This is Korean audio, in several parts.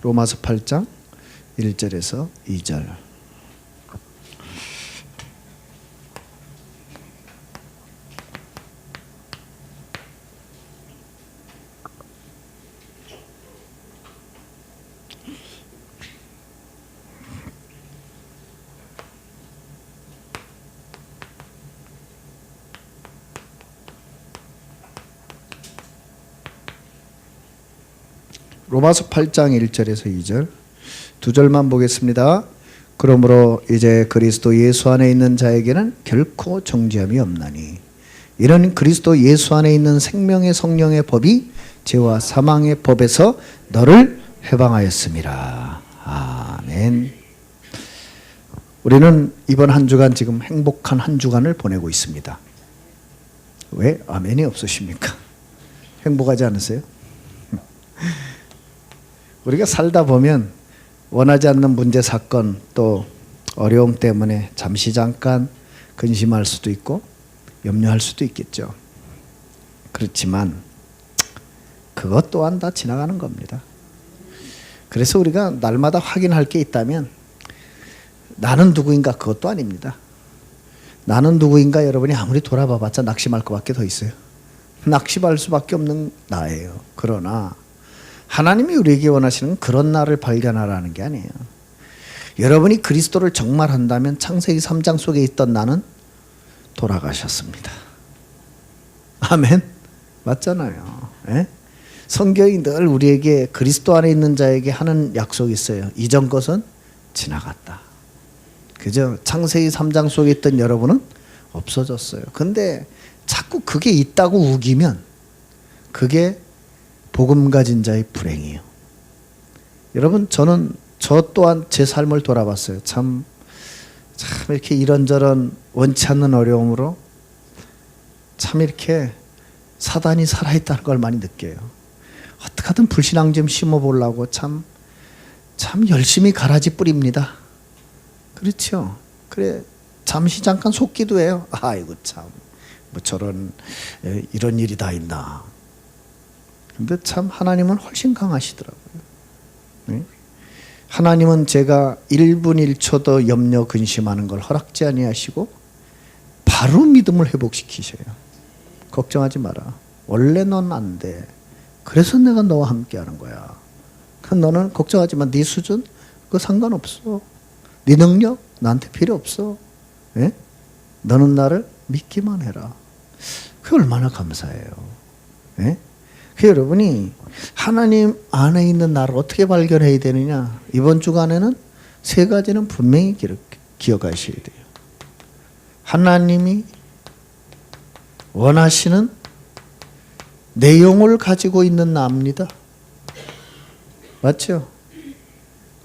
로마서 8장 1절에서 2절. 로마서 8장 1절에서 2절 두 절만 보겠습니다. 그러므로 이제 그리스도 예수 안에 있는 자에게는 결코 정죄함이 없나니 이는 그리스도 예수 안에 있는 생명의 성령의 법이 죄와 사망의 법에서 너를 해방하였음이라. 아멘. 우리는 이번 한 주간 지금 행복한 한 주간을 보내고 있습니다. 왜 아멘이 없으십니까? 행복하지 않으세요? 우리가 살다 보면 원하지 않는 문제, 사건, 또 어려움 때문에 잠시 잠깐 근심할 수도 있고 염려할 수도 있겠죠. 그렇지만 그것 또한 다 지나가는 겁니다. 그래서 우리가 날마다 확인할 게 있다면 나는 누구인가 그것도 아닙니다. 나는 누구인가 여러분이 아무리 돌아봐봤자 낙심할 것밖에 더 있어요. 낙심할 수밖에 없는 나예요. 그러나 하나님이 우리에게 원하시는 그런 나를 발견하라는 게 아니에요. 여러분이 그리스도를 정말 한다면 창세기 3장 속에 있던 나는 돌아가셨습니다. 아멘. 맞잖아요. 예? 성경이 늘 우리에게 그리스도 안에 있는 자에게 하는 약속이 있어요. 이전 것은 지나갔다. 그죠? 창세기 3장 속에 있던 여러분은 없어졌어요. 근데 자꾸 그게 있다고 우기면 그게 복음 가진 자의 불행이에요. 여러분, 저 또한 제 삶을 돌아봤어요. 참 이렇게 이런저런 원치 않는 어려움으로 참 이렇게 사단이 살아있다는 걸 많이 느껴요. 어떻게 하든 불신앙 좀 심어보려고 참 열심히 가라지 뿌립니다. 그렇죠? 그래, 잠시 잠깐 속기도 해요. 아이고 참, 뭐 저런 이런 일이 다 있나. 근데 참 하나님은 훨씬 강하시더라고요. 네? 하나님은 제가 1분 1초도 염려 근심하는 걸 허락지 아니하시고 바로 믿음을 회복시키셔요. 걱정하지 마라. 원래 넌 안 돼. 그래서 내가 너와 함께 하는 거야. 너는 걱정하지 마. 네 수준 그거 상관없어. 네 능력 나한테 필요 없어. 네? 너는 나를 믿기만 해라. 그게 얼마나 감사해요. 네? 여러분이 하나님 안에 있는 나를 어떻게 발견해야 되느냐? 이번 주간에는 세 가지는 분명히 기억하셔야 돼요. 하나님이 원하시는 내용을 가지고 있는 나입니다. 맞죠?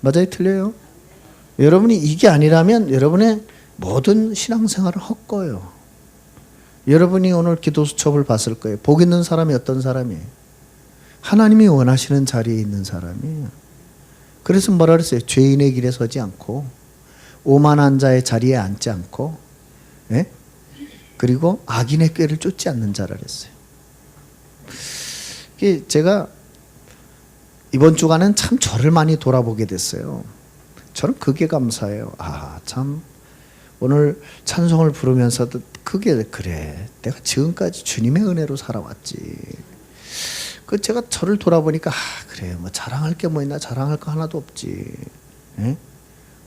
맞아요? 틀려요? 여러분이 이게 아니라면 여러분의 모든 신앙생활은 헛거예요. 여러분이 오늘 기도 수첩을 봤을 거예요. 복 있는 사람이 어떤 사람이에요? 하나님이 원하시는 자리에 있는 사람이에요. 그래서 뭐라 그랬어요? 죄인의 길에 서지 않고 오만한 자의 자리에 앉지 않고, 예? 그리고 악인의 꾀를 쫓지 않는 자라 그랬어요. 제가 이번 주간은 참 저를 많이 돌아보게 됐어요. 저는 그게 감사해요. 참 오늘 찬송을 부르면서도 그게 그래, 내가 지금까지 주님의 은혜로 살아왔지. 제가 저를 돌아보니까 그래, 뭐 자랑할 게 뭐 있나? 자랑할 거 하나도 없지. 예?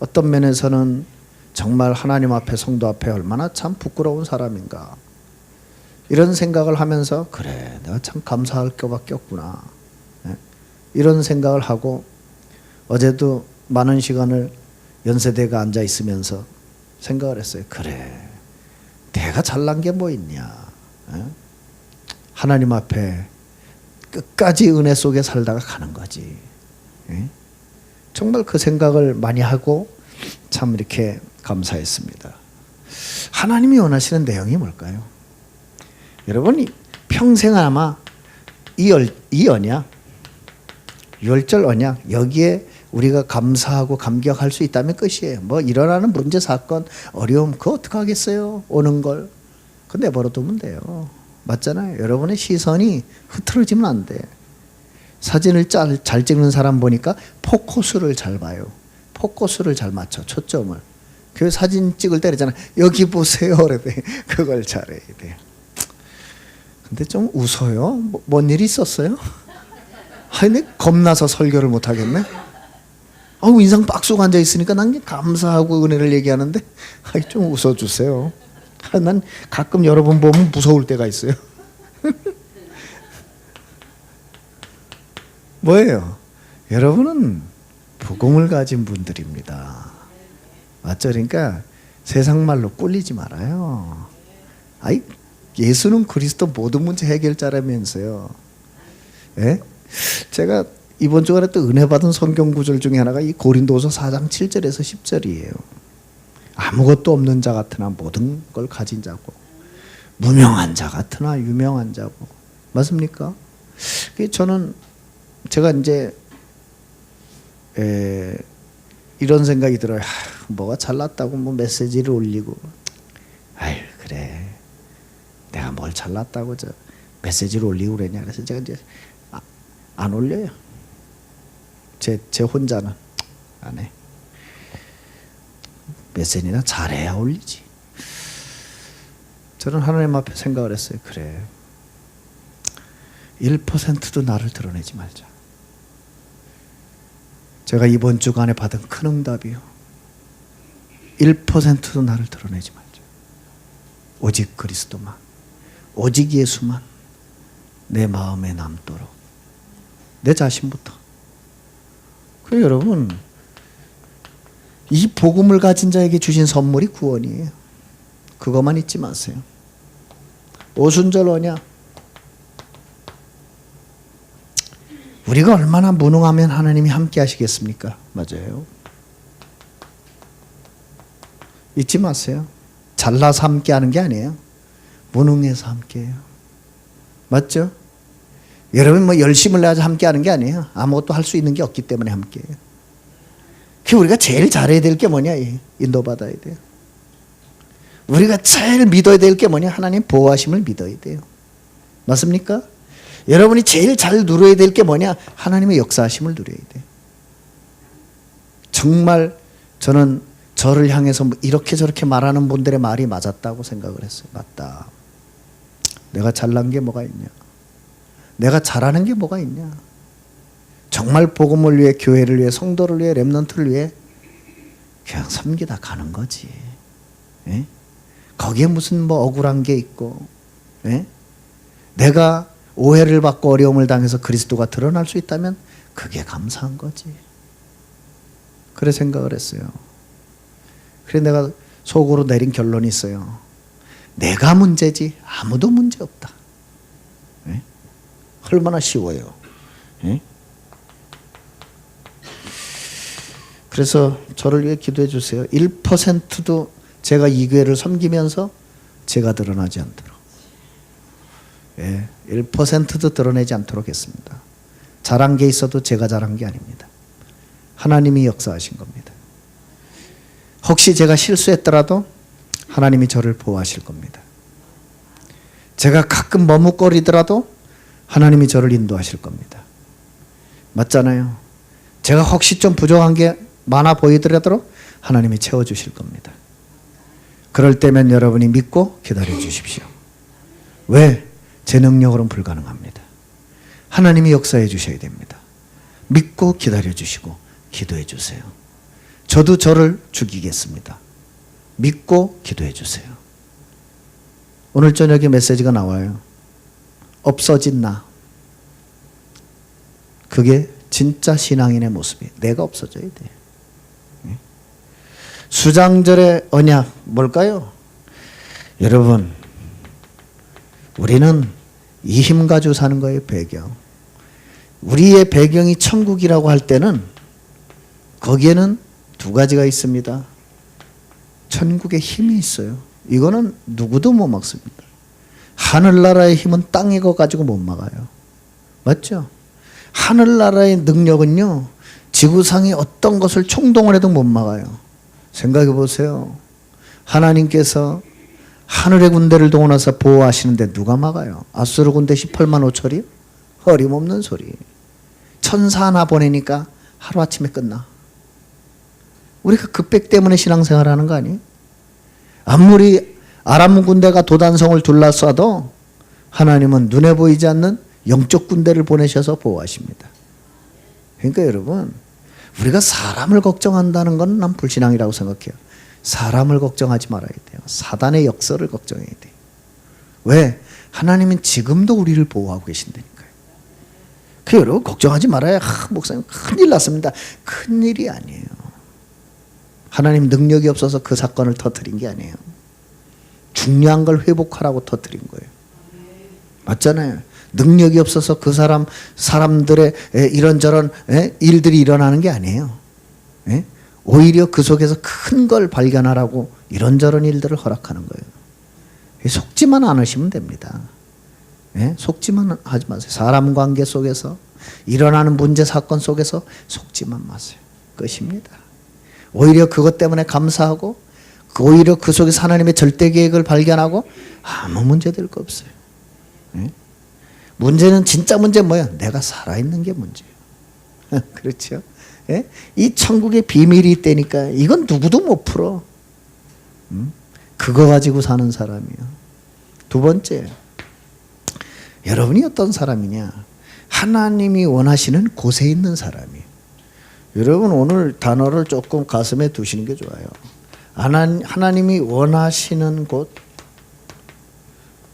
어떤 면에서는 정말 하나님 앞에, 성도 앞에 얼마나 참 부끄러운 사람인가, 이런 생각을 하면서 그래, 내가 참 감사할 것밖에 없구나. 예? 이런 생각을 하고 어제도 많은 시간을 연세대가 앉아 있으면서 생각을 했어요. 그래, 내가 잘난 게 뭐 있냐. 예? 하나님 앞에 끝까지 은혜 속에 살다가 가는 거지. 예? 정말 그 생각을 많이 하고 참 이렇게 감사했습니다. 하나님이 원하시는 내용이 뭘까요? 여러분이 평생 아마 이 언약, 유월절 언약, 여기에 우리가 감사하고 감격할 수 있다면 끝이에요. 뭐 일어나는 문제, 사건, 어려움 그거 어떡하겠어요? 오는 걸. 그 내버려 두면 돼요. 맞잖아요. 여러분의 시선이 흐트러지면 안 돼. 사진을 잘 찍는 사람 보니까 포커스를 잘 봐요. 포커스를 잘 맞춰, 초점을. 그 사진 찍을 때 그러잖아. 여기 보세요. 그래. 그걸 잘해야 돼. 근데 좀 웃어요. 뭔 일이 있었어요? 아니, 겁나서 설교를 못 하겠네. 인상 빡 쏘고 앉아 있으니까 난 감사하고 은혜를 얘기하는데, 좀 웃어주세요. 난 가끔 여러분 보면 무서울 때가 있어요. 뭐예요? 여러분은 복음을 가진 분들입니다. 맞죠? 그러니까 세상 말로 꿀리지 말아요. 예수는 그리스도 모든 문제 해결자라면서요. 예? 제가 이번 주간에 또 은혜 받은 성경 구절 중에 하나가 이 고린도서 4장 7절에서 10절이에요. 아무것도 없는 자 같으나 모든 걸 가진 자고, 무명한 자 같으나 유명한 자고. 맞습니까? 저는 제가 이제 이런 생각이 들어요. 뭐가 잘났다고 뭐 메시지를 올리고, 그래, 내가 뭘 잘났다고 저 메시지를 올리고 그러냐. 그래서 제가 이제 안 올려요. 제 혼자는 안 해. 메시지나 잘해야 올리지. 저는 하나님 앞에 생각을 했어요. 그래, 1%도 나를 드러내지 말자. 제가 이번 주간에 받은 큰 응답이요, 1%도 나를 드러내지 말자. 오직 그리스도만, 오직 예수만 내 마음에 남도록. 내 자신부터. 그래요, 여러분. 이 복음을 가진 자에게 주신 선물이 구원이에요. 그것만 잊지 마세요. 오순절 언약. 우리가 얼마나 무능하면 하나님이 함께 하시겠습니까? 맞아요. 잊지 마세요. 잘나서 함께 하는 게 아니에요. 무능해서 함께 해요. 맞죠? 여러분 뭐 열심을 내서 함께 하는 게 아니에요. 아무것도 할 수 있는 게 없기 때문에 함께 해요. 우리가 제일 잘해야 될 게 뭐냐? 인도받아야 돼요. 우리가 제일 믿어야 될 게 뭐냐? 하나님 보호하심을 믿어야 돼요. 맞습니까? 여러분이 제일 잘 누려야 될 게 뭐냐? 하나님의 역사하심을 누려야 돼요. 정말 저는 저를 향해서 이렇게 저렇게 말하는 분들의 말이 맞았다고 생각을 했어요. 맞다. 내가 잘난 게 뭐가 있냐? 내가 잘하는 게 뭐가 있냐? 정말 복음을 위해, 교회를 위해, 성도를 위해, 렘넌트를 위해 그냥 섬기다 가는 거지. 예? 거기에 무슨 뭐 억울한 게 있고, 예? 내가 오해를 받고 어려움을 당해서 그리스도가 드러날 수 있다면 그게 감사한 거지. 그래 생각을 했어요. 그래 내가 속으로 내린 결론이 있어요. 내가 문제지 아무도 문제 없다. 예? 얼마나 쉬워요. 예? 그래서 저를 위해 기도해 주세요. 1%도 제가 이 교회를 섬기면서 제가 드러나지 않도록. 예, 1%도 드러내지 않도록 했습니다. 잘한 게 있어도 제가 잘한 게 아닙니다. 하나님이 역사하신 겁니다. 혹시 제가 실수했더라도 하나님이 저를 보호하실 겁니다. 제가 가끔 머뭇거리더라도 하나님이 저를 인도하실 겁니다. 맞잖아요. 제가 혹시 좀 부족한 게 많아 보이더라도 하나님이 채워주실 겁니다. 그럴 때면 여러분이 믿고 기다려 주십시오. 왜? 제 능력으로는 불가능합니다. 하나님이 역사해 주셔야 됩니다. 믿고 기다려 주시고 기도해 주세요. 저도 저를 죽이겠습니다. 믿고 기도해 주세요. 오늘 저녁에 메시지가 나와요. 없어진 나. 그게 진짜 신앙인의 모습이에요. 내가 없어져야 돼. 수장절의 언약 뭘까요? 여러분, 우리는 이 힘 가지고 사는 거예요. 배경. 우리의 배경이 천국이라고 할 때는 거기에는 두 가지가 있습니다. 천국의 힘이 있어요. 이거는 누구도 못 막습니다. 하늘나라의 힘은 땅에 거 가지고 못 막아요. 맞죠? 하늘나라의 능력은요, 지구상의 어떤 것을 총동원해도 못 막아요. 생각해 보세요. 하나님께서 하늘의 군대를 동원해서 보호하시는데 누가 막아요? 아수르 군대 18만 5천이요? 어림없는 소리. 천사 하나 보내니까 하루아침에 끝나. 우리가 급백 때문에 신앙생활하는 거 아니에요? 아무리 아람 군대가 도단성을 둘러싸도 하나님은 눈에 보이지 않는 영적 군대를 보내셔서 보호하십니다. 그러니까 여러분, 우리가 사람을 걱정한다는 건 난 불신앙이라고 생각해요. 사람을 걱정하지 말아야 돼요. 사단의 역설을 걱정해야 돼요. 왜? 하나님은 지금도 우리를 보호하고 계신다니까요. 그 여러분 걱정하지 말아요. 목사님 큰일 났습니다. 큰일이 아니에요. 하나님 능력이 없어서 그 사건을 터뜨린 게 아니에요. 중요한 걸 회복하라고 터뜨린 거예요. 맞잖아요. 능력이 없어서 그 사람들의 이런저런 일들이 일어나는 게 아니에요. 오히려 그 속에서 큰 걸 발견하라고 이런저런 일들을 허락하는 거예요. 속지만 않으시면 됩니다. 속지만 하지 마세요. 사람 관계 속에서 일어나는 문제 사건 속에서 속지만 마세요. 끝입니다. 오히려 그것 때문에 감사하고 오히려 그 속에서 하나님의 절대 계획을 발견하고 아무 문제 될 거 없어요. 문제는 진짜 문제는 뭐예요? 내가 살아있는 게 문제예요. 그렇죠? 이 천국의 비밀이 있다니까 이건 누구도 못 풀어. 그거 가지고 사는 사람이에요. 두 번째, 여러분이 어떤 사람이냐? 하나님이 원하시는 곳에 있는 사람이에요. 여러분 오늘 단어를 조금 가슴에 두시는 게 좋아요. 하나님이 원하시는 곳.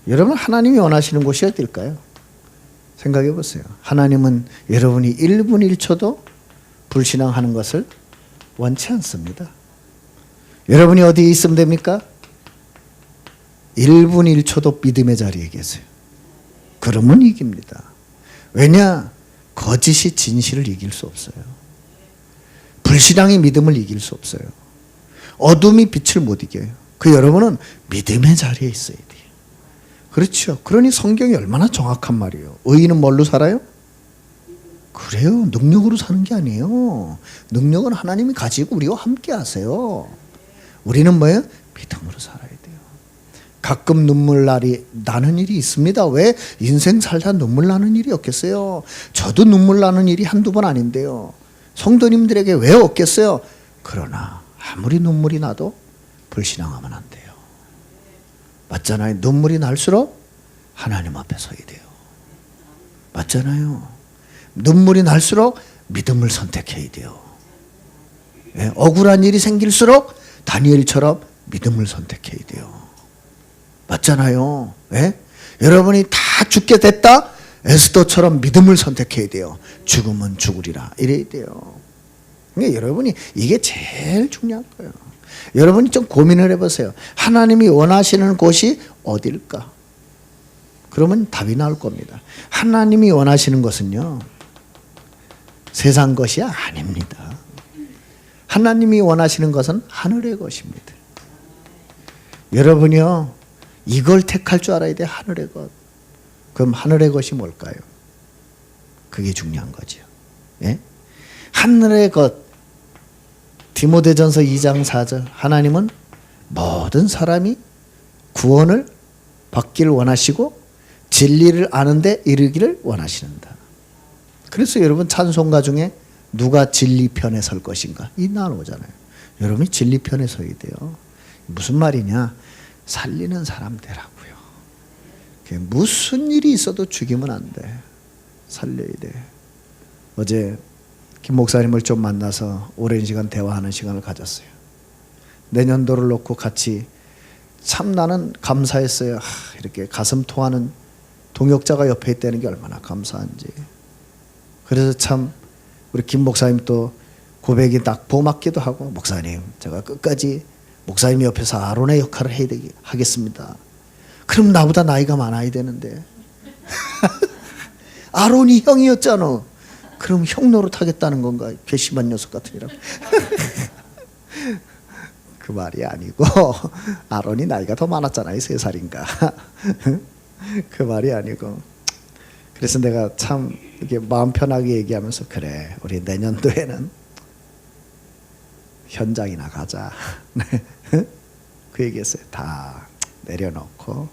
여러분 하나님이 원하시는 곳이 어딜까요? 생각해 보세요. 하나님은 여러분이 1분 1초도 불신앙하는 것을 원치 않습니다. 여러분이 어디에 있으면 됩니까? 1분 1초도 믿음의 자리에 계세요. 그러면 이깁니다. 왜냐? 거짓이 진실을 이길 수 없어요. 불신앙이 믿음을 이길 수 없어요. 어둠이 빛을 못 이겨요. 그 여러분은 믿음의 자리에 있어야 돼요. 그렇죠. 그러니 성경이 얼마나 정확한 말이에요. 의인은 뭘로 살아요? 그래요. 능력으로 사는 게 아니에요. 능력은 하나님이 가지고 우리와 함께 하세요. 우리는 뭐예요? 믿음으로 살아야 돼요. 가끔 눈물 나는 일이 있습니다. 왜? 인생 살다 눈물 나는 일이 없겠어요? 저도 눈물 나는 일이 한두 번 아닌데요. 성도님들에게 왜 없겠어요? 그러나 아무리 눈물이 나도 불신앙하면 안 돼요. 맞잖아요. 눈물이 날수록 하나님 앞에 서야 돼요. 맞잖아요. 눈물이 날수록 믿음을 선택해야 돼요. 억울한 일이 생길수록 다니엘처럼 믿음을 선택해야 돼요. 맞잖아요. 여러분이 다 죽게 됐다? 에스더처럼 믿음을 선택해야 돼요. 죽으면 죽으리라 이래야 돼요. 그러니까 여러분이 이게 제일 중요한 거예요. 여러분이 좀 고민을 해보세요. 하나님이 원하시는 곳이 어딜까? 그러면 답이 나올 겁니다. 하나님이 원하시는 것은요, 세상 것이 아닙니다. 하나님이 원하시는 것은 하늘의 것입니다. 여러분이요, 이걸 택할 줄 알아야 돼. 하늘의 것. 그럼 하늘의 것이 뭘까요? 그게 중요한 거죠. 하늘의 것. 디모데전서 2장 4절. 하나님은 모든 사람이 구원을 받기를 원하시고 진리를 아는데 이르기를 원하시는다. 그래서 여러분 찬송가 중에 누가 진리 편에 설 것인가 이 나오잖아요. 여러분이 진리 편에 서야 돼요. 무슨 말이냐? 살리는 사람 되라고요. 무슨 일이 있어도 죽이면 안 돼. 살려야 돼. 어제 김 목사님을 좀 만나서 오랜 시간 대화하는 시간을 가졌어요. 내년도를 놓고 같이 참 나는 감사했어요. 이렇게 가슴 통하는 동역자가 옆에 있다는 게 얼마나 감사한지. 그래서 참 우리 김 목사님 또 고백이 딱 고맙기도 하고, 목사님 제가 끝까지 목사님 옆에서 아론의 역할을 하겠습니다. 그럼 나보다 나이가 많아야 되는데 아론이 형이었잖아. 그럼 형 노릇하겠다는 건가? 괘씸한 녀석 같으니라고. 그 말이 아니고 아론이 나이가 더 많았잖아요. 3살인가. 그 말이 아니고. 그래서 내가 참 이렇게 마음 편하게 얘기하면서, 그래 우리 내년도에는 현장이나 가자. 그 얘기했어요. 다 내려놓고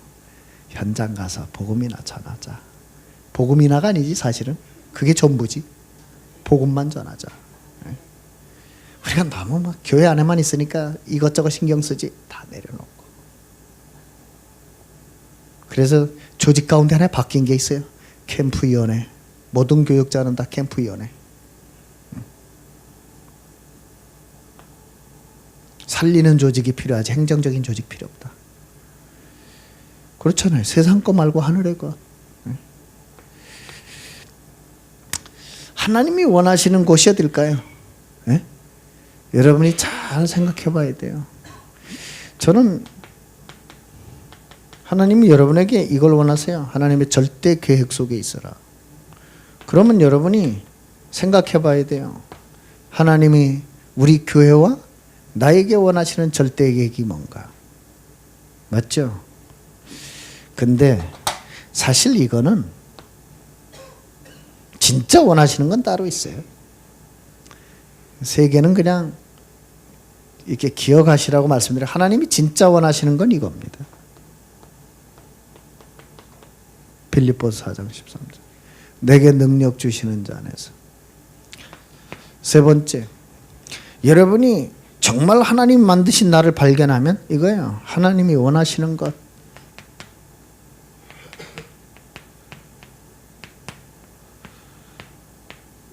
현장 가서 복음이나 전하자. 복음이나가 아니지 사실은. 그게 전부지. 복음만 전하자. 우리가 너무 막 교회 안에만 있으니까 이것저것 신경 쓰지. 다 내려놓고. 그래서 조직 가운데 하나 바뀐 게 있어요. 캠프위원회. 모든 교역자는 다 캠프위원회. 살리는 조직이 필요하지 행정적인 조직 필요 없다. 그렇잖아요. 세상 거 말고 하늘의 것. 하나님이 원하시는 곳이 어딜까요? 네? 여러분이 잘 생각해 봐야 돼요. 저는 하나님이 여러분에게 이걸 원하세요. 하나님의 절대 계획 속에 있어라. 그러면 여러분이 생각해 봐야 돼요. 하나님이 우리 교회와 나에게 원하시는 절대 계획이 뭔가. 맞죠? 근데 사실 이거는 진짜 원하시는 건 따로 있어요. 세계는 그냥 이렇게 기억하시라고 말씀드려요. 하나님이 진짜 원하시는 건 이겁니다. 빌립보서 4장 13절. 내게 능력 주시는 자 안에서. 세 번째, 여러분이 정말 하나님 만드신 나를 발견하면 이거예요. 하나님이 원하시는 것.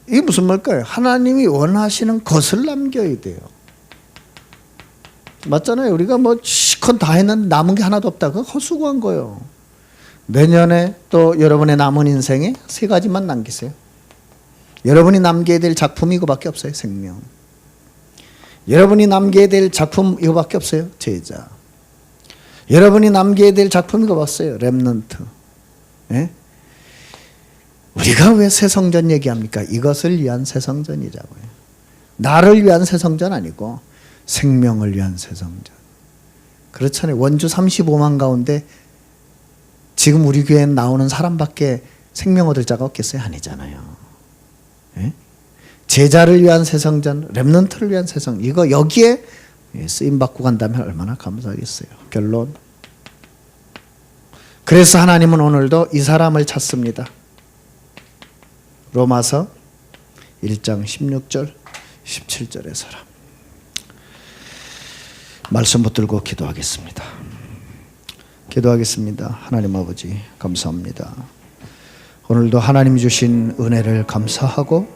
이게 무슨 말일까요? 하나님이 원하시는 것을 남겨야 돼요. 맞잖아요. 우리가 뭐 시컨 다 했는데 남은 게 하나도 없다. 그거 헛수고한 거예요. 내년에 또 여러분의 남은 인생에 세 가지만 남기세요. 여러분이 남겨야 될 작품이 이거밖에 없어요. 생명. 여러분이 남겨야 될 작품 이거밖에 없어요. 제자. 여러분이 남겨야 될 작품 이거 봤어요. 렘넌트. 예? 우리가 왜 새성전 얘기합니까? 이것을 위한 새성전이자고요. 나를 위한 새성전 아니고 생명을 위한 새성전. 그렇잖아요. 원주 35만 가운데 지금 우리 교회에 나오는 사람밖에 생명 얻을 자가 없겠어요? 아니잖아요. 예? 제자를 위한 새성전, 렘넌트를 위한 새성. 이거 여기에 쓰임 받고 간다면 얼마나 감사하겠어요. 결론. 그래서 하나님은 오늘도 이 사람을 찾습니다. 로마서 1장 16절 17절의 사람. 말씀 붙들고 기도하겠습니다. 기도하겠습니다. 하나님 아버지 감사합니다. 오늘도 하나님 주신 은혜를 감사하고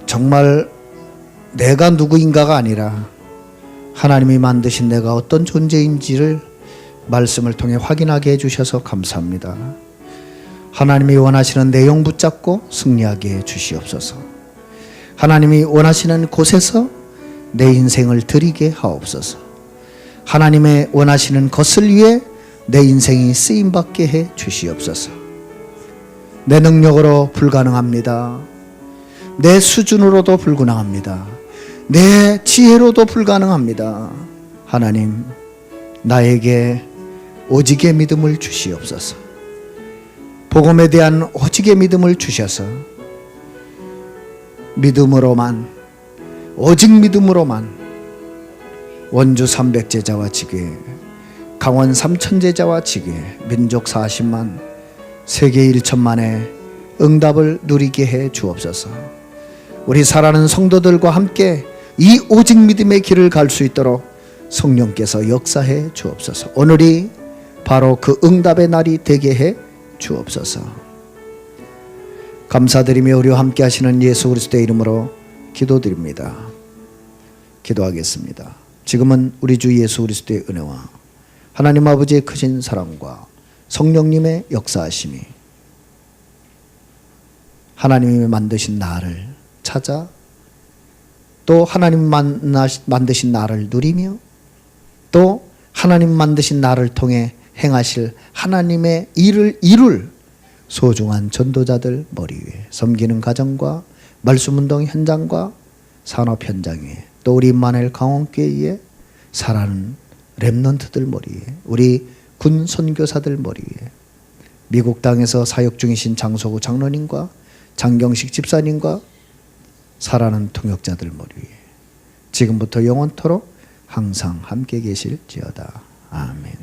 정말 내가 누구인가가 아니라 하나님이 만드신 내가 어떤 존재인지를 말씀을 통해 확인하게 해주셔서 감사합니다. 하나님이 원하시는 내용 붙잡고 승리하게 해주시옵소서. 하나님이 원하시는 곳에서 내 인생을 드리게 하옵소서. 하나님의 원하시는 것을 위해 내 인생이 쓰임받게 해 주시옵소서. 내 능력으로 불가능합니다. 내 수준으로도 불가능합니다. 내 지혜로도 불가능합니다. 하나님, 나에게 오직의 믿음을 주시옵소서. 복음에 대한 오직의 믿음을 주셔서 믿음으로만, 오직 믿음으로만 원주 300제자와 지교회, 강원 3000제자와 지교회, 민족 40만, 세계 1천만의 응답을 누리게 해 주옵소서. 우리 사랑하는 성도들과 함께 이 오직 믿음의 길을 갈 수 있도록 성령께서 역사해 주옵소서. 오늘이 바로 그 응답의 날이 되게 해 주옵소서. 감사드리며 우리와 함께 하시는 예수 그리스도의 이름으로 기도드립니다. 기도하겠습니다. 지금은 우리 주 예수 그리스도의 은혜와 하나님 아버지의 크신 사랑과 성령님의 역사하심이 하나님이 만드신 나를 찾아 또 하나님 만드신 나를 누리며 또 하나님 만드신 나를 통해 행하실 하나님의 일을 이룰 소중한 전도자들 머리 위에, 섬기는 가정과 말씀운동 현장과 산업 현장 위에, 또 우리 임마누엘 강원교회에 살아가는 렘넌트들 머리 위에, 우리 군 선교사들 머리 위에, 미국 땅에서 사역 중이신 장소구 장로님과 장경식 집사님과 살아가는 통역자들 머리 위에 지금부터 영원토록 항상 함께 계실지어다. 아멘.